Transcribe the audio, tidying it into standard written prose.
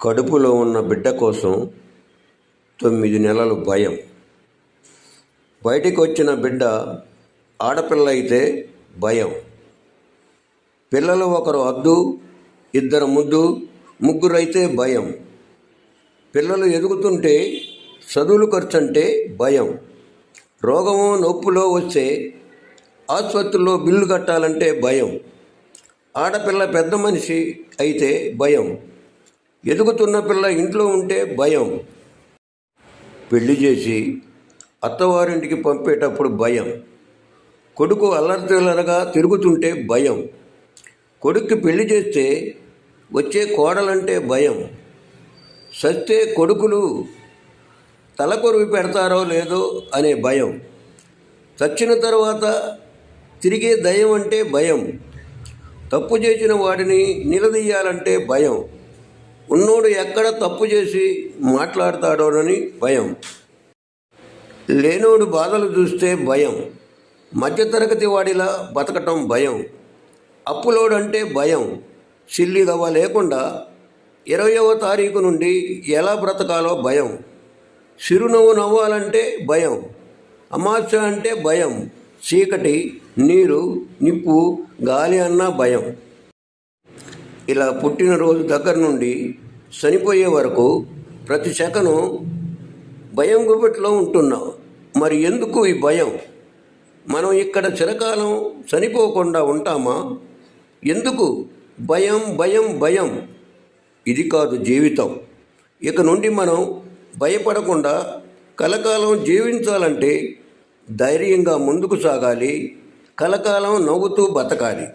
కడుపులో ఉన్న బిడ్డ కోసం 9 నెలలు భయం. బయటికి వచ్చిన బిడ్డ ఆడపిల్ల అయితే భయం. పిల్లలు ఒకరు హద్దు, ఇద్దరు ముద్దు, ముగ్గురైతే భయం. పిల్లలు ఎదుగుతుంటే చదువులు ఖర్చు అంటే భయం. రోగమో నొప్పులో వస్తే ఆసుపత్రిలో బిల్లు కట్టాలంటే భయం. ఆడపిల్ల పెద్ద మనిషి అయితే భయం. ఎదుగుతున్న పిల్ల ఇంట్లో ఉంటే భయం. పెళ్లి చేసి అత్తవారింటికి పంపేటప్పుడు భయం. కొడుకు అల్లరితెల్లరగా తిరుగుతుంటే భయం. కొడుక్కి పెళ్లి చేస్తే వచ్చే కోడలంటే భయం. సస్తే కొడుకులు తలకొరువి పెడతారో లేదో అనే భయం. చచ్చిన తర్వాత తిరిగే దయ్యం అంటే భయం. తప్పు చేసిన వాడిని నిలదీయాలంటే భయం. ఉన్నోడు ఎక్కడ తప్పు చేసి మాట్లాడతాడోనని భయం. లేనోడు బాధలు చూస్తే భయం. మధ్యతరగతి వాడిలా బతకటం భయం. అప్పులోడంటే భయం. సిల్లిగవ్వ లేకుండా 20వ తారీఖు నుండి ఎలా బ్రతకాలో భయం. చిరునవ్వు నవ్వాలంటే భయం. అమావాస్య అంటే భయం. చీకటి, నీరు, నిప్పు, గాలి అన్నా భయం. ఇలా పుట్టినరోజు దగ్గర నుండి చనిపోయే వరకు ప్రతి సెకను భయం గుబిట్లో ఉంటున్నాం. మరి ఎందుకు ఈ భయం? మనం ఇక్కడ చిరకాలం చనిపోకుండా ఉంటామా? ఎందుకు భయం భయం భయం? ఇది కాదు జీవితం. ఇక నుండి మనం భయపడకుండా కలకాలం జీవించాలంటే ధైర్యంగా ముందుకు సాగాలి. కలకాలం నవ్వుతూ బతకాలి.